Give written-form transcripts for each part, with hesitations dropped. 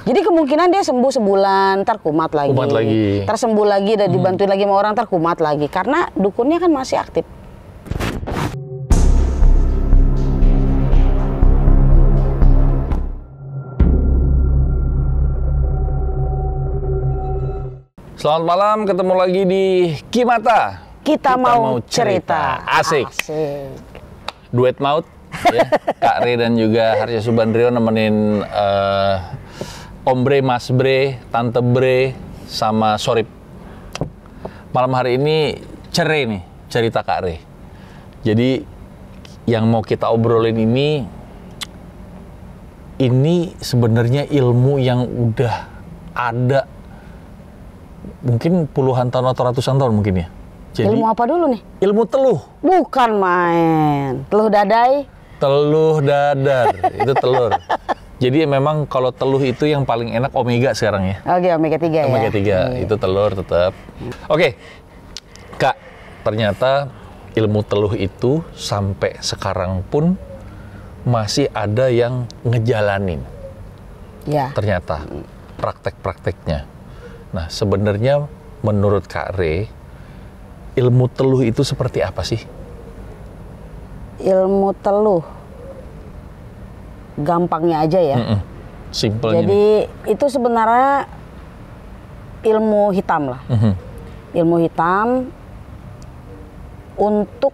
Jadi kemungkinan dia sembuh sebulan, ntar kumat lagi. Tersembuh lagi dan dibantuin lagi sama orang, ntar kumat lagi. Karena dukunnya kan masih aktif. Selamat malam, ketemu lagi di Kimata. Kita mau cerita. Asik. Duet maut ya. Kak Re dan juga Harsha Subandrio nemenin Om Bre, Mas Bre, Tante Bre, sama Sorip. Malam hari ini cerai nih cerita Kak Re. Jadi yang mau kita obrolin ini sebenarnya ilmu yang udah ada mungkin puluhan tahun atau ratusan tahun mungkin ya. Jadi, ilmu apa dulu nih? Ilmu teluh. Bukan main. Teluh dadai? Teluh dadar, itu telur. Jadi memang kalau teluh itu yang paling enak omega sekarang ya. Oke, omega 3 ya. Omega 3, itu telur tetap. Oke, Kak, ternyata ilmu teluh itu sampai sekarang pun masih ada yang ngejalanin. Ya. Ternyata praktek-prakteknya. Nah, sebenarnya menurut Kak Re, ilmu teluh itu seperti apa sih? Ilmu teluh, gampangnya aja ya. Simpelnya. Jadi itu sebenarnya ilmu hitam lah. Ilmu hitam untuk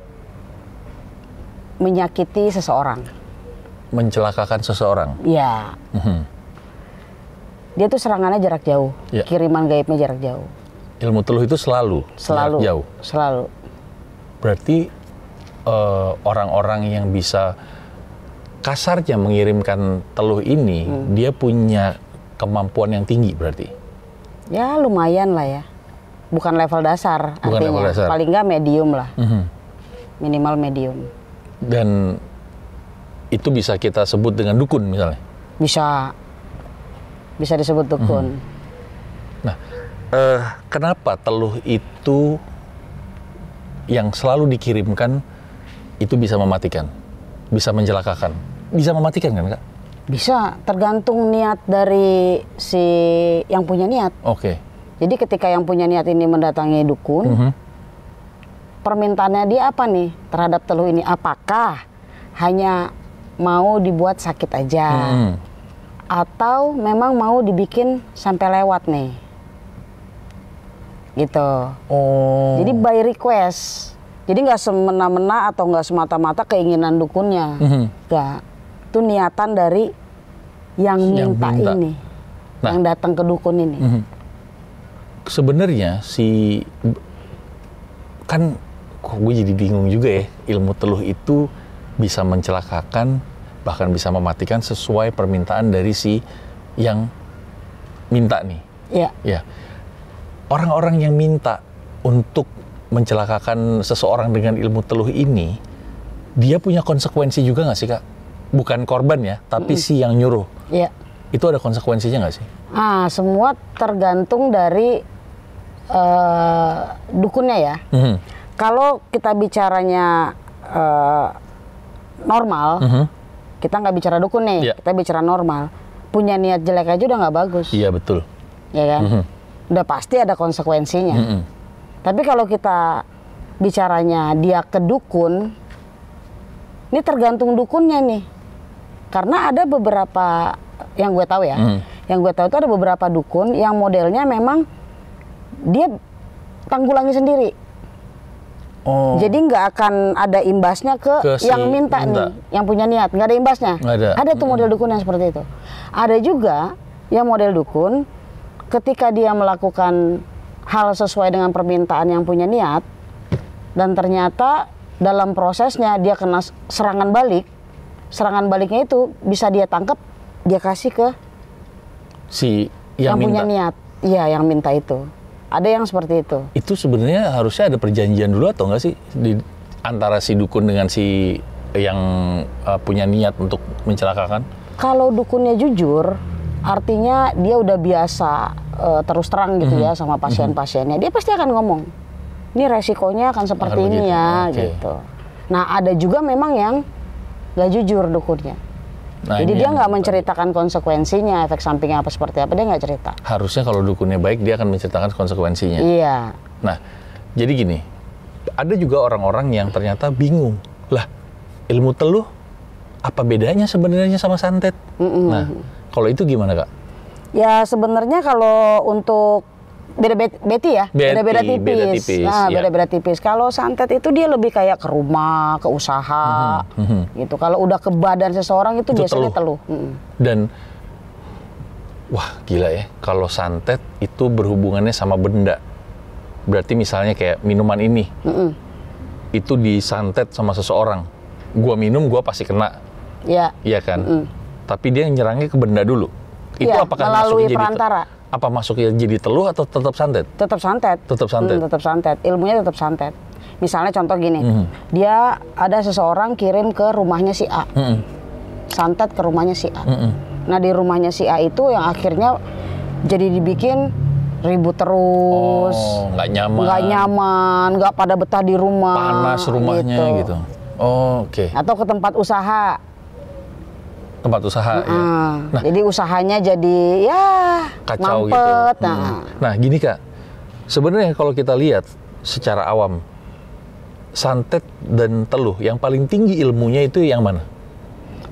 menyakiti seseorang. Mencelakakan seseorang? Ya. Dia tuh serangannya jarak jauh, ya. Kiriman gaibnya jarak jauh. Ilmu teluh itu selalu jarak jauh? Selalu. Berarti orang-orang yang bisa kasarnya mengirimkan teluh ini, dia punya kemampuan yang tinggi berarti? Ya lumayan lah ya. Bukan level dasar, bukan artinya. Level dasar. Paling nggak medium lah. Minimal medium. Dan itu bisa kita sebut dengan dukun misalnya? Bisa disebut dukun. Nah, kenapa teluh itu yang selalu dikirimkan itu bisa mematikan, bisa mencelakakan, bisa mematikan kan Kak? Bisa, tergantung niat dari si yang punya niat. Oke. Jadi ketika yang punya niat ini mendatangi dukun, permintaannya dia apa nih terhadap teluh ini? Apakah hanya mau dibuat sakit aja? Atau memang mau dibikin sampai lewat nih? Gitu. Jadi by request. Jadi nggak semena-mena atau nggak semata-mata keinginan dukunnya. Nggak. Itu niatan dari yang minta ini. Nah, yang datang ke dukun ini. Sebenarnya kan kok gue jadi bingung juga ya, ilmu teluh itu bisa mencelakakan bahkan bisa mematikan sesuai permintaan dari si yang minta nih. Iya. Ya. Orang-orang yang minta untuk mencelakakan seseorang dengan ilmu teluh ini, dia punya konsekuensi juga nggak sih Kak? Bukan korban ya, tapi si yang nyuruh. Iya. Itu ada konsekuensinya nggak sih? Semua tergantung dari dukunnya ya. Kalau kita bicaranya normal, kita nggak bicara dukun nih, kita bicara normal. Punya niat jelek aja udah nggak bagus. Iya betul. Ya kan? Udah pasti ada konsekuensinya. Tapi kalau kita bicaranya dia ke dukun, ini tergantung dukunnya nih. Karena ada beberapa yang gue tahu ya, yang gue tahu itu ada beberapa dukun yang modelnya memang dia tanggulangi sendiri. Jadi nggak akan ada imbasnya ke yang minta nih, yang punya niat, nggak ada imbasnya. Ada tuh model dukun yang seperti itu. Ada juga yang model dukun ketika dia melakukan hal sesuai dengan permintaan yang punya niat dan ternyata dalam prosesnya dia kena serangan balik. Serangan baliknya itu bisa dia tangkap, dia kasih ke si yang punya niat. Iya, yang minta itu. Ada yang seperti itu. Itu sebenarnya harusnya ada perjanjian dulu atau enggak sih di antara si dukun dengan si yang punya niat untuk mencelakakan? Kalau dukunnya jujur, artinya dia udah biasa terus terang gitu ya sama pasien-pasiennya. Dia pasti akan ngomong, ini resikonya akan seperti ini ya, gitu. Nah ada juga memang yang gak jujur dukunnya. Nah, Jadi ini dia yang nggak tadi. menceritakan konsekuensinya, efek sampingnya apa seperti apa, dia nggak cerita. Harusnya kalau dukunnya baik, dia akan menceritakan konsekuensinya. Iya. Nah, jadi gini, ada juga orang-orang yang ternyata bingung. Lah, ilmu teluh, apa bedanya sebenarnya sama santet? Nah, kalau itu gimana, Kak? Ya sebenarnya kalau untuk beda-beda beda-beda tipis. beda tipis, Nah, ya. beda-beda tipis. Kalau santet itu dia lebih kayak ke rumah, ke usaha, gitu. Kalau udah ke badan seseorang itu biasanya teluh. Dan, wah gila ya, kalau santet itu berhubungannya sama benda. Berarti misalnya kayak minuman ini, itu disantet sama seseorang. Gua minum, gua pasti kena, Ya. iya kan? Tapi dia nyerangnya ke benda dulu. Itu Iya, apakah melalui masuknya perantara. Apa masuknya jadi teluh atau tetap santet? Tetap santet. Tetap santet. Tetap santet. Ilmunya tetap santet. Misalnya contoh gini, dia ada seseorang kirim ke rumahnya si A, santet ke rumahnya si A. Nah di rumahnya si A itu yang akhirnya jadi dibikin ribut terus, Oh, nggak nyaman. nggak pada betah di rumah, Panas rumahnya gitu. Oh, oke. Atau ke tempat usaha. Tempat usaha ya. Nah, Jadi usahanya jadi ya kacau mampet. gitu. Nah, gini Kak. Sebenarnya kalau kita lihat secara awam, santet dan teluh yang paling tinggi ilmunya itu yang mana?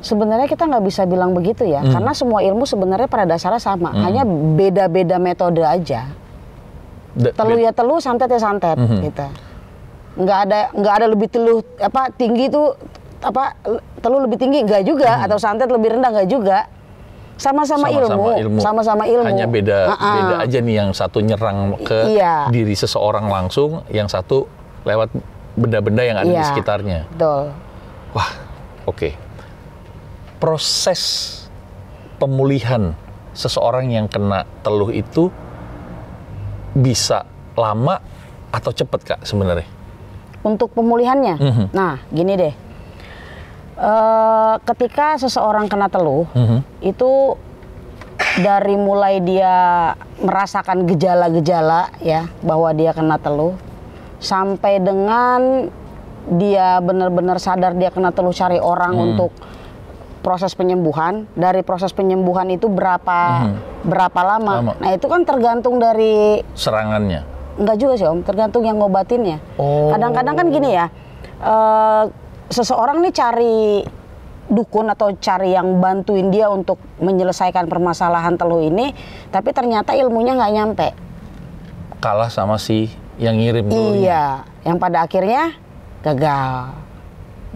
Sebenarnya kita nggak bisa bilang begitu ya, karena semua ilmu sebenarnya pada dasarnya sama, hanya beda-beda metode aja. Teluh ya teluh, santet ya santet, gitu. Nggak ada lebih teluh tinggi itu teluh lebih tinggi nggak juga, atau santet lebih rendah nggak juga. Sama-sama ilmu. Hanya beda aja nih, yang satu nyerang ke diri seseorang langsung, yang satu lewat benda-benda yang ada di sekitarnya. Betul. Wah, oke. Proses pemulihan seseorang yang kena teluh itu bisa lama atau cepat, Kak, sebenarnya? Untuk pemulihannya, nah gini deh, ketika seseorang kena teluh, itu dari mulai dia merasakan gejala-gejala ya bahwa dia kena teluh, sampai dengan dia benar-benar sadar dia kena teluh, cari orang untuk proses penyembuhan. Dari proses penyembuhan itu berapa lama? Nah itu kan tergantung dari serangannya. Enggak juga sih Om, tergantung yang ngobatinnya. Kadang-kadang kan gini ya, seseorang nih cari dukun atau cari yang bantuin dia untuk menyelesaikan permasalahan teluh ini, tapi ternyata ilmunya nggak nyampe. Kalah sama si yang ngirim teluhnya. Iya, yang pada akhirnya gagal.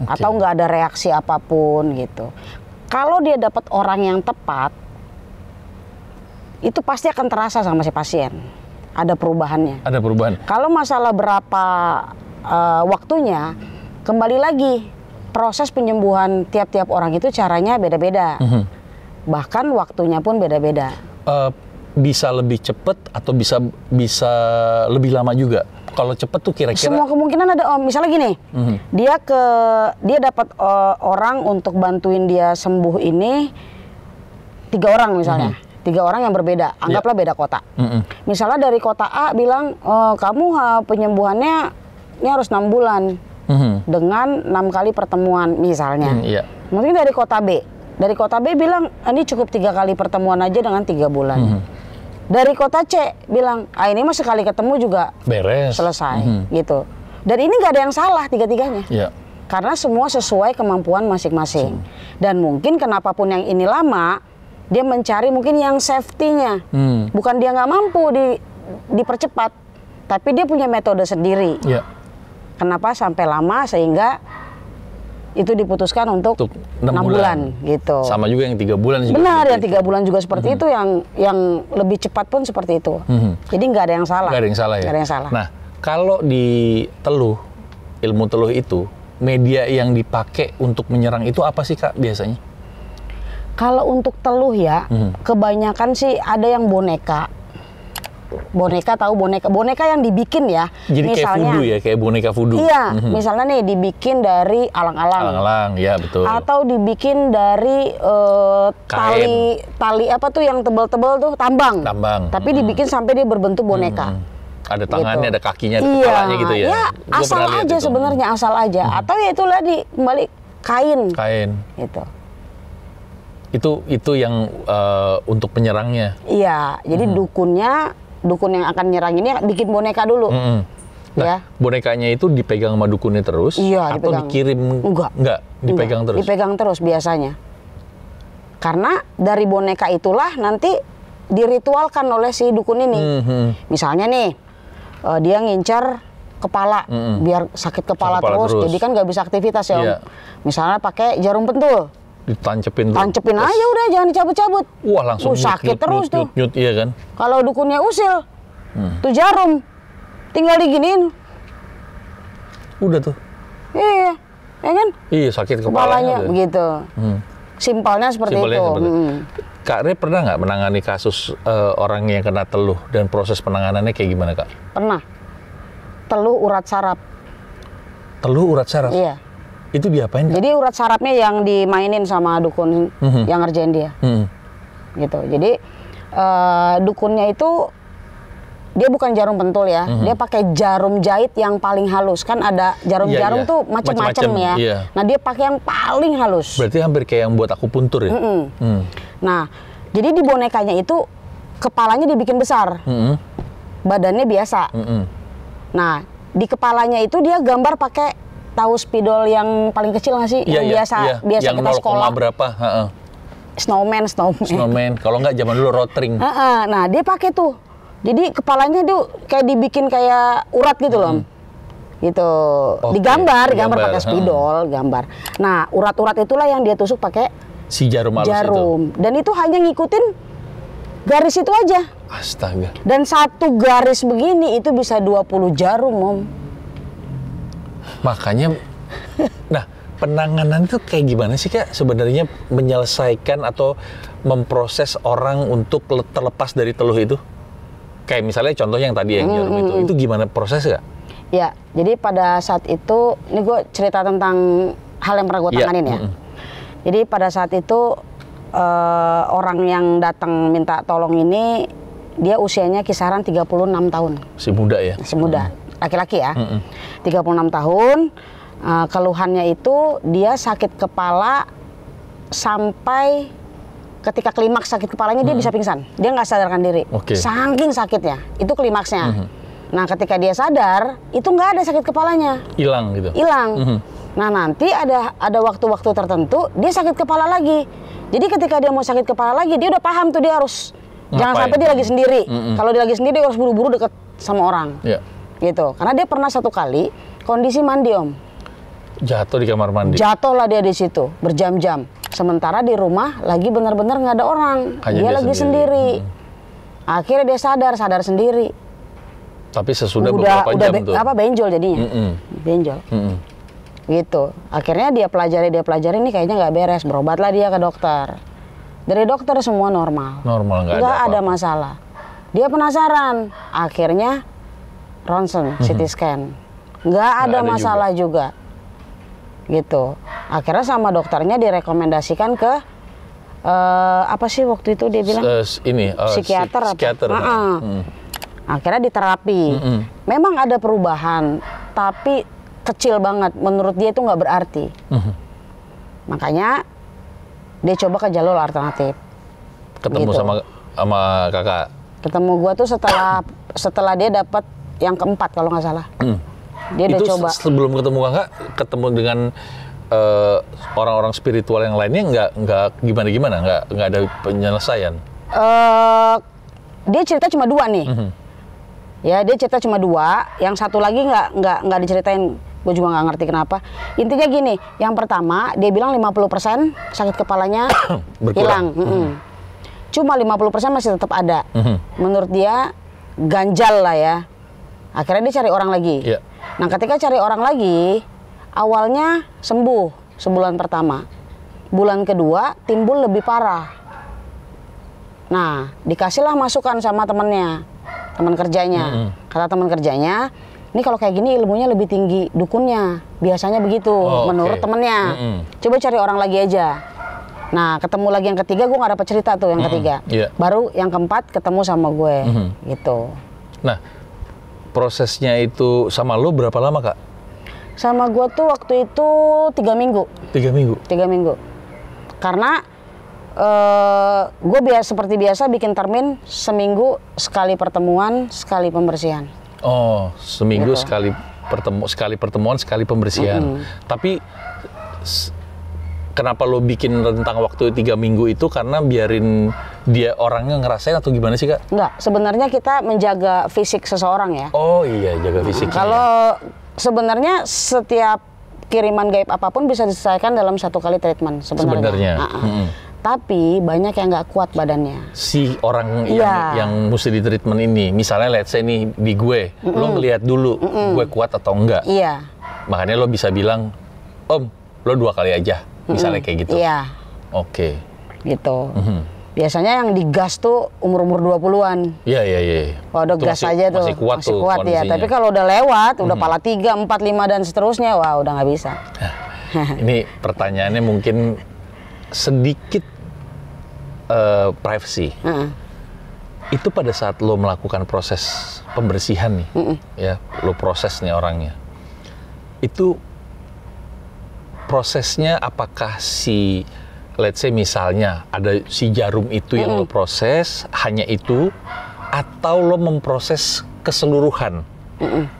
Atau nggak ada reaksi apapun gitu. Kalau dia dapat orang yang tepat, itu pasti akan terasa sama si pasien. Ada perubahannya. Ada perubahan. Kalau masalah berapa waktunya, kembali lagi proses penyembuhan tiap-tiap orang itu caranya beda-beda. Bahkan waktunya pun beda-beda. Bisa lebih cepat atau bisa lebih lama juga? Kalau cepat tuh kira-kira? Semua kemungkinan ada Om. Misalnya gini, dia dapat orang untuk bantuin dia sembuh ini 3 orang misalnya. 3 orang yang berbeda, anggaplah beda kota. Misalnya dari kota A bilang, kamu penyembuhannya ini harus 6 bulan dengan 6 kali pertemuan misalnya. Mungkin dari kota B bilang ini cukup 3 kali pertemuan aja dengan 3 bulan. Dari kota C bilang, ini mah sekali ketemu juga beres, selesai gitu. Dan ini nggak ada yang salah tiga-tiganya. Karena semua sesuai kemampuan masing-masing. Dan mungkin kenapapun yang ini lama, dia mencari mungkin yang safety-nya. Bukan dia nggak mampu dipercepat, tapi dia punya metode sendiri. Kenapa sampai lama sehingga itu diputuskan untuk 6 bulan gitu. Sama juga yang 3 bulan juga. Benar, yang 3 bulan juga seperti itu, yang lebih cepat pun seperti itu. Jadi nggak ada yang salah. Nggak ada yang salah ya? Nggak ada yang salah. Nah, kalau di teluh, ilmu teluh itu, media yang dipakai untuk menyerang itu apa sih, Kak, biasanya? Kalau untuk teluh ya, kebanyakan sih ada yang boneka. Tahu boneka yang dibikin ya. Jadi misalnya, kayak voodoo ya, kayak boneka voodoo. Iya, misalnya nih dibikin dari alang-alang. Alang-alang, ya betul. Atau dibikin dari tali apa tuh yang tebal-tebal tuh, tambang. Tapi dibikin sampai dia berbentuk boneka. Ada tangannya, gitu. ada kakinya, ada kepalanya gitu ya. Ya, asal aja sebenarnya, asal aja. Atau ya itu tadi kembali kain. Kain. Gitu. Itu yang untuk penyerangnya. Iya, jadi dukun yang akan nyerang ini bikin boneka dulu. Nah, ya. Bonekanya itu dipegang sama dukunnya terus? Iya, atau dipegang. dikirim? Enggak, dipegang terus? Dipegang terus biasanya. Karena dari boneka itulah nanti diritualkan oleh si dukun ini. Misalnya nih, dia ngincer kepala, biar sakit kepala terus, jadi kan nggak bisa aktivitas ya Om. Iya. Misalnya pakai jarum pentul. Ditancepin tuh. Tancepin aja udah, jangan dicabut-cabut. Wah, langsung sakit terus tuh. Nyut, iya kan? Kalau dukunnya usil, tuh jarum, tinggal diginiin. Udah tuh. Iya, ya kan? Iya, sakit Kepalanya kepalanya begitu. Simpelnya seperti itu. Kak Re pernah nggak menangani kasus orang yang kena teluh dan proses penanganannya kayak gimana, Kak? Pernah. Teluh urat saraf. Teluh urat saraf? Iya. Itu diapain, Kak? Jadi urat sarafnya yang dimainin sama dukun yang ngerjain dia. Gitu. Jadi dukunnya itu dia bukan jarum pentul ya. Dia pakai jarum jahit yang paling halus. Kan ada jarum-jarum tuh macem-macem ya. Iya. Nah, dia pakai yang paling halus. Berarti hampir kayak yang buat akupuntur ya? Nah, jadi di bonekanya itu kepalanya dibikin besar. Badannya biasa. Nah, di kepalanya itu dia gambar pakai, tahu spidol yang paling kecil nggak sih? Yang biasa yang kita sekolah. berapa? Snowman. Snowman. Kalau nggak zaman dulu rotring. Nah, dia pakai tuh. Jadi kepalanya tuh kayak dibikin kayak urat gitu loh. Gitu. Digambar pakai spidol, gambar. Nah, urat-urat itulah yang dia tusuk pakai si jarum halus itu. Dan itu hanya ngikutin garis itu aja. Astaga. Dan satu garis begini itu bisa 20 jarum, Om. Makanya, nah penanganan itu kayak gimana sih Kak sebenarnya menyelesaikan atau memproses orang untuk terlepas dari teluh itu? Kayak misalnya contoh yang tadi yang jarum itu gimana prosesnya? Ya, jadi pada saat itu, ini gue cerita tentang hal yang pernah gue tanganin ya. Jadi pada saat itu orang yang datang minta tolong ini, dia usianya kisaran 36 tahun. Si muda ya? Si muda, laki-laki ya. 36 tahun, keluhannya itu dia sakit kepala sampai ketika klimaks sakit kepalanya dia bisa pingsan. Dia nggak sadarkan diri. Saking sakitnya, itu klimaksnya. Nah, ketika dia sadar, itu nggak ada sakit kepalanya. Hilang gitu? Hilang. Nah, nanti ada waktu-waktu tertentu, dia sakit kepala lagi. Jadi ketika dia mau sakit kepala lagi, dia udah paham tuh dia harus jangan sampai dia lagi sendiri. Kalau dia lagi sendiri, dia harus buru-buru deket sama orang. Gitu. Karena dia pernah satu kali kondisi mandi, Om. Jatuh di kamar mandi? Jatuhlah dia di situ, berjam-jam. Sementara di rumah lagi benar-benar nggak ada orang. Dia lagi sendiri. Akhirnya dia sadar sendiri. Tapi sesudah beberapa jam tuh? Benjol jadinya. Benjol. Gitu. Akhirnya dia pelajari ini kayaknya nggak beres. Berobatlah dia ke dokter. Dari dokter semua normal. Normal, nggak ada masalah. Dia penasaran. Akhirnya ronsen, CT scan. Nggak ada masalah juga. Gitu. Akhirnya sama dokternya direkomendasikan ke apa sih waktu itu dia bilang? Psikiater. Akhirnya diterapi. Memang ada perubahan, tapi kecil banget. Menurut dia itu nggak berarti. Makanya dia coba ke jalur alternatif. Ketemu gitu. sama kakak? Ketemu gua tuh setelah dia dapat yang keempat kalau nggak salah. Dia itu udah coba. Sebelum ketemu kakak, ketemu dengan orang-orang spiritual yang lainnya nggak gimana-gimana, nggak ada penyelesaian. Dia cerita cuma 2 nih. Ya, dia cerita cuma 2. Yang satu lagi nggak diceritain. Gue juga nggak ngerti kenapa. Intinya gini, yang pertama dia bilang 50% sakit kepalanya hilang. Cuma 50% masih tetap ada. Menurut dia ganjal lah ya. Akhirnya dia cari orang lagi. Nah, ketika cari orang lagi, awalnya sembuh sebulan pertama. Bulan kedua timbul lebih parah. Nah, dikasihlah masukan sama temennya, teman kerjanya. Kata teman kerjanya, ini kalau kayak gini ilmunya lebih tinggi dukunnya. Biasanya begitu, menurut temennya. Coba cari orang lagi aja. Nah, ketemu lagi yang ketiga, gue nggak dapat cerita tuh yang ketiga. Baru yang keempat ketemu sama gue, gitu. Nah, prosesnya itu sama lo berapa lama, Kak? Sama gue tuh waktu itu 3 minggu. 3 minggu? 3 minggu. Karena Gue seperti biasa bikin termin seminggu sekali pertemuan, sekali pembersihan. Oh, seminggu Gitu. sekali pertemuan, sekali pembersihan. Tapi kenapa lo bikin rentang waktu 3 minggu itu? Karena biarin dia orangnya ngerasain atau gimana sih, Kak? Enggak, sebenarnya kita menjaga fisik seseorang ya. Oh iya, jaga fisiknya. Kalau sebenarnya setiap kiriman gaib apapun bisa diselesaikan dalam 1 kali treatment sebenarnya. Tapi banyak yang nggak kuat badannya. Si orang Iya. yang mesti di treatment ini, misalnya let's say nih di gue, lo ngeliat dulu gue kuat atau enggak. Iya. Makanya lo bisa bilang, Om, lo 2 kali aja, misalnya kayak gitu. Iya, Oke. gitu. Biasanya yang digas tuh umur-umur 20-an. Iya. Wah, udah Itu gas masih- aja tuh. Masih kuat tuh ya. kondisinya. Tapi kalau udah lewat, udah pala 3, 4, 5 dan seterusnya, wah udah nggak bisa. Ini pertanyaannya mungkin sedikit privacy. Itu pada saat lo melakukan proses pembersihan nih, ya, lo proses nih orangnya. Itu prosesnya apakah si, let's say misalnya ada si jarum itu yang lo proses, hanya itu, atau lo memproses keseluruhan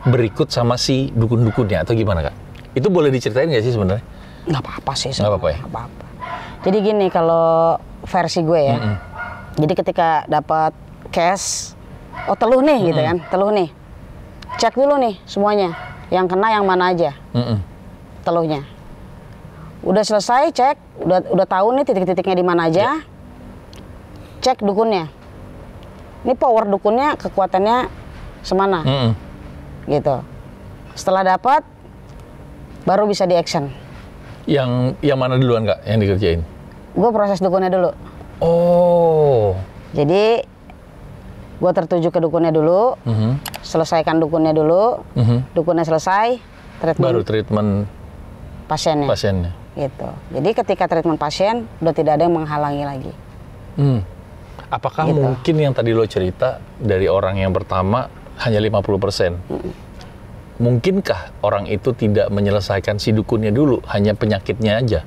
berikut sama si dukun-dukunnya atau gimana, Kak? Itu boleh diceritain nggak sih sebenarnya? Nggak apa-apa sih. Nggak apa-apa ya? Nggak apa-apa. Jadi gini, kalau versi gue ya. Jadi ketika dapat cash, oh teluh nih gitu kan, teluh nih. Cek dulu nih semuanya, yang kena yang mana aja, teluhnya. Udah selesai cek, udah tahu nih titik-titiknya di mana aja. Cek dukunnya. Ini power dukunnya, kekuatannya semana, gitu. Setelah dapat, baru bisa di action. Yang mana duluan, Kak, yang dikerjain? Gue proses dukunnya dulu. Oh. Jadi gue tertuju ke dukunnya dulu, selesaikan dukunnya dulu, dukunnya selesai, treatment Baru treatment pasiennya. pasiennya. Gitu. Jadi ketika treatment pasien udah tidak ada yang menghalangi lagi. Apakah Gitu. mungkin yang tadi lo cerita dari orang yang pertama hanya 50%? Mungkinkah orang itu tidak menyelesaikan si dukunnya dulu, hanya penyakitnya aja?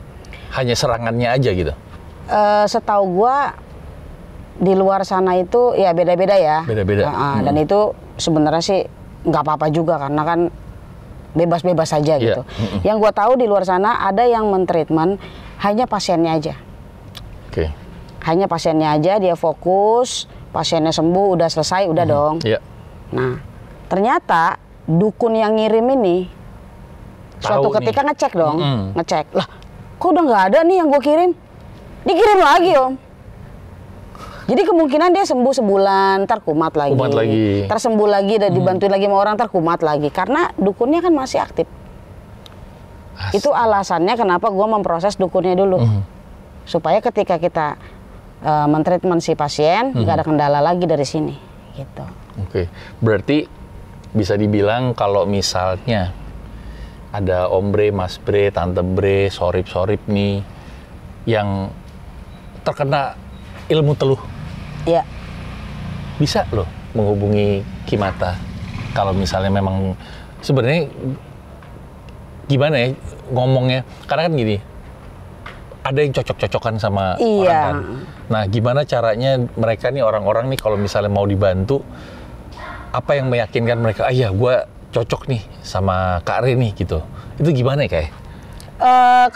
Hanya serangannya aja gitu? Setahu gue di luar sana itu ya beda-beda ya. Beda-beda. Dan itu sebenarnya sih nggak apa-apa juga karena kan bebas-bebas saja gitu. Yang gue tahu di luar sana ada yang mentreatment hanya pasiennya aja. Oke. Hanya pasiennya aja, dia fokus, pasiennya sembuh, udah selesai, udah dong. Iya. Nah, ternyata dukun yang ngirim ini suatu Tahu ketika nih. ngecek dong, ngecek. Lah, kok udah nggak ada nih yang gue kirim? Dikirim lagi, Om. Jadi kemungkinan dia sembuh sebulan, ntar kumat lagi. Kumat lagi. Ntar sembuh lagi, dan dibantuin lagi sama orang, ntar kumat lagi. Karena dukunnya kan masih aktif. Itu alasannya kenapa gue memproses dukunnya dulu. Supaya ketika kita mentreatment si pasien, nggak ada kendala lagi dari sini. Gitu. Oke. Berarti bisa dibilang kalau misalnya ada Om Bre, Mas Bre, Tante Bre, Sorip nih yang terkena ilmu teluh, Ya. bisa loh menghubungi Kimata. Kalau misalnya memang sebenarnya gimana ya ngomongnya, karena kan gini, ada yang cocok-cocokan sama orang kan. Nah, gimana caranya mereka nih orang-orang nih kalau misalnya mau dibantu, apa yang meyakinkan mereka, iya gue cocok nih sama Kak Re nih gitu. Itu gimana ya, Kak?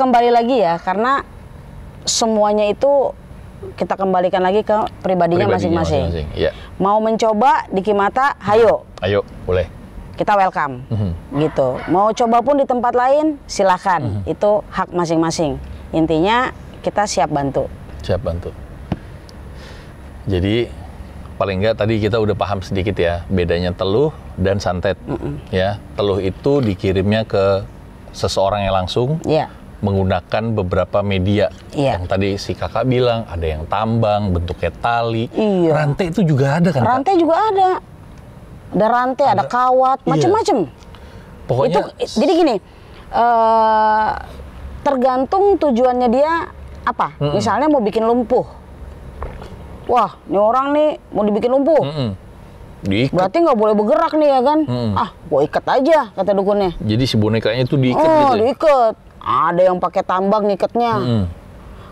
Kembali lagi ya, karena semuanya itu kita kembalikan lagi ke pribadinya masing-masing. Iya. Mau mencoba di Kimata, hayo, Ayo, boleh. kita welcome, gitu. Mau coba pun di tempat lain, silakan. Itu hak masing-masing. Intinya kita siap bantu. Siap bantu. Jadi paling enggak tadi kita udah paham sedikit ya bedanya teluh dan santet. Ya, teluh itu dikirimnya ke seseorang yang langsung. Iya. Menggunakan beberapa media. Iya. Yang tadi si kakak bilang ada yang tambang, bentuknya tali, Iya. rantai itu juga ada kan? Kak? Rantai juga ada. Ada rantai, ada kawat, Iya. macem-macem. Pokoknya Jadi gini, tergantung tujuannya dia apa. Misalnya mau bikin lumpuh. Wah, ini orang nih mau dibikin lumpuh. diikat. Berarti nggak boleh bergerak nih ya kan? Ah, gua ikat aja kata dukunnya. Jadi si bonekanya itu diikat Oh, gitu. Ya? diikat. Ada yang pakai tambang ngikatnya.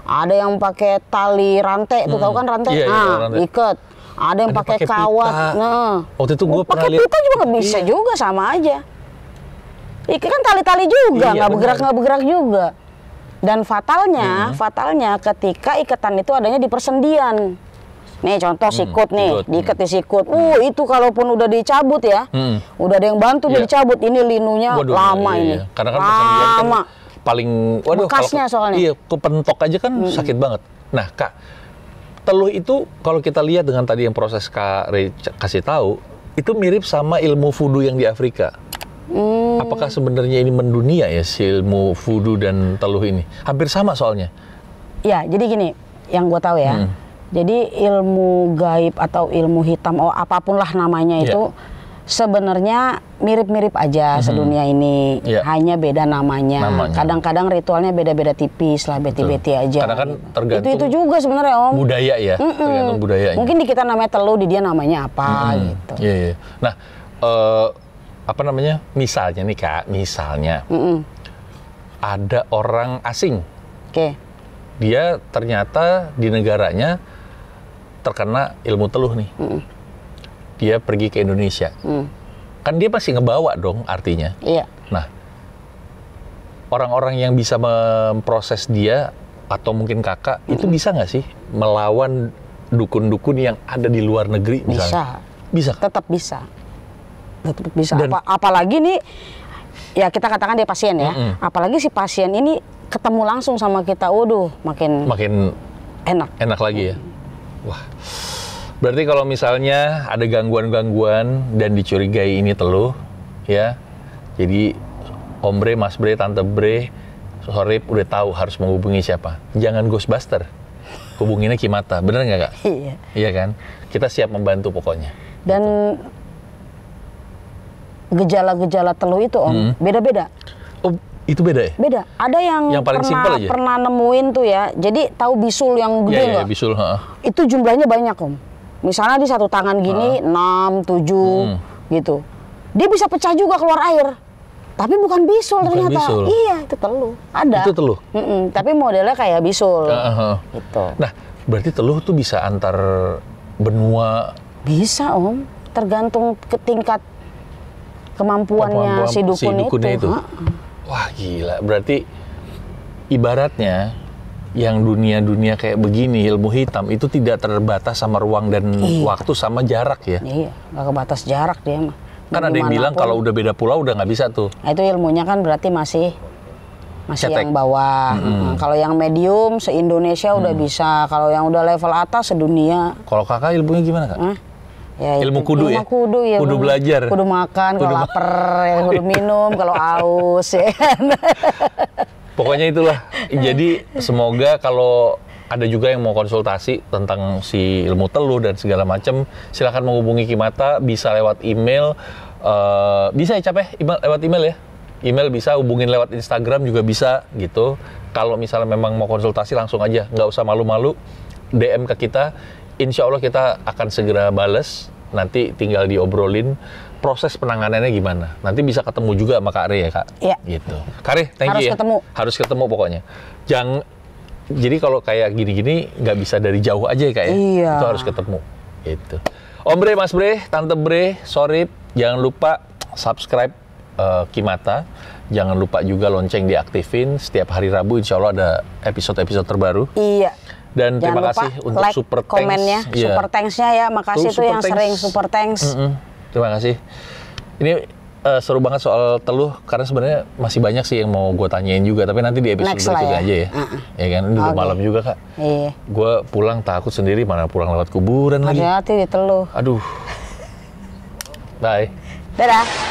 Ada yang pakai tali rantai, tuh tahu kan rantai? Iya, Nah, rantai. ikat. Ada yang pakai kawat. pita. Nah, Waktu itu gue pernah pakai lihat. pita juga nggak bisa juga, sama aja. Ikat kan tali-tali juga, Iya, nggak bergerak juga. Dan fatalnya ketika ikatan itu adanya di persendian. Nih contoh sikut nih, diikat di sikut. Itu kalaupun udah dicabut ya, udah ada yang bantu dia dicabut. Ini linunya Waduh, lama iya, ini. iya. Karena kan persendian kan Lama. paling, waduh, Bekasnya soalnya. Iya, kepentok aja kan sakit banget. Nah, Kak, teluh itu kalau kita lihat dengan tadi yang proses Kak Rey kasih tahu, itu mirip sama ilmu voodoo yang di Afrika. Apakah sebenarnya ini mendunia ya si ilmu voodoo dan teluh ini? Hampir sama soalnya. Ya, jadi gini, yang gue tahu ya. Jadi ilmu gaib atau ilmu hitam, apapun lah namanya itu, sebenarnya mirip-mirip aja sedunia ini. Hanya beda namanya. Kadang-kadang ritualnya beda-beda tipis lah, beti-beti aja. Karena kan tergantung itu juga sebenarnya Om. Budaya ya, tergantung budayanya. Mungkin di kita namanya teluh, di dia namanya apa gitu. Iya, iya. Nah, apa namanya? Misalnya nih Kak, misalnya ada orang asing. Oke. Dia ternyata di negaranya terkena ilmu teluh nih. Dia pergi ke Indonesia. Kan dia masih ngebawa dong artinya. Iya. Nah, orang-orang yang bisa memproses dia atau mungkin Kakak itu bisa nggak sih melawan dukun-dukun yang ada di luar negeri misalnya? Bisa. Tetap bisa. Tetap bisa. Apalagi nih, ya kita katakan dia pasien ya. Apalagi si pasien ini ketemu langsung sama kita, waduh, makin enak. Enak lagi ya. Wah. Berarti kalau misalnya ada gangguan-gangguan dan dicurigai ini teluh, ya. Jadi Om Bre, Mas Bre, Tante Bre, Sorip udah tahu harus menghubungi siapa. Jangan Ghostbuster. Hubunginnya Kimata. Bener nggak Kak? Iya. Iya kan? Kita siap membantu pokoknya. Dan gejala-gejala teluh itu Om, beda-beda. Oh, itu beda ya? Beda. Ada yang paling simpel aja? pernah nemuin tuh ya. Jadi tahu bisul yang gede nggak? Iya, bisul. Itu jumlahnya banyak Om. Misalnya di satu tangan gini 6, 7 gitu. Dia bisa pecah juga keluar air. Tapi bukan bisul ternyata. Bisul. Iya, itu teluh. Ada. Itu teluh? Tapi modelnya kayak bisul. Gitu. Nah, berarti teluh tuh bisa antar benua? Bisa Om. Tergantung ke tingkat kemampuannya si dukun itu. Wah gila, berarti ibaratnya yang dunia-dunia kayak begini, ilmu hitam itu tidak terbatas sama ruang dan waktu sama jarak ya? Iya, nggak kebatas jarak dia mah. Kan ada yang bilang kalau udah beda pulau udah nggak bisa tuh. Nah, itu ilmunya kan berarti masih Cetek. yang bawah. Kalau yang medium se-Indonesia udah bisa, kalau yang udah level atas sedunia. Kalau Kakak ilmunya gimana Kak? Ya, ilmu kudu ya? Kudu ya. Kudu belajar. Kudu makan, kalau lapar, ya, kudu minum, kalau haus ya. Pokoknya itulah. Jadi semoga kalau ada juga yang mau konsultasi tentang si ilmu teluh dan segala macam, silakan menghubungi Kimata, bisa lewat email, bisa ya capek lewat email ya. Email bisa, hubungin lewat Instagram juga bisa gitu. Kalau misalnya memang mau konsultasi langsung aja, nggak usah malu-malu, DM ke kita. Insya Allah kita akan segera bales. Nanti tinggal diobrolin proses penanganannya gimana. Nanti bisa ketemu juga sama Kak Rey ya Kak? Iya. Gitu. Kak Rey, thank you ya. Harus ketemu pokoknya. Jadi kalau kayak gini-gini nggak bisa dari jauh aja ya Kak ya? Iya. Itu harus ketemu. Gitu. Om Bre, Mas Bre, Tante Bre, Sorip, jangan lupa subscribe Kimata. Jangan lupa juga lonceng diaktifin. Setiap hari Rabu insya Allah ada episode-episode terbaru. Iya. Dan terima kasih untuk like, super thanks. komennya, super thanks-nya ya. Makasih tuh yang sering super thanks. Terima kasih. Ini seru banget soal teluh, karena sebenarnya masih banyak sih yang mau gue tanyain juga. Tapi nanti di episode berikutnya aja ya. Ya kan, ini udah malam juga Kak. Iya. Gue pulang takut sendiri, mana pulang lewat kuburan lagi. Hati-hati di teluh. Aduh. Bye. Dadah.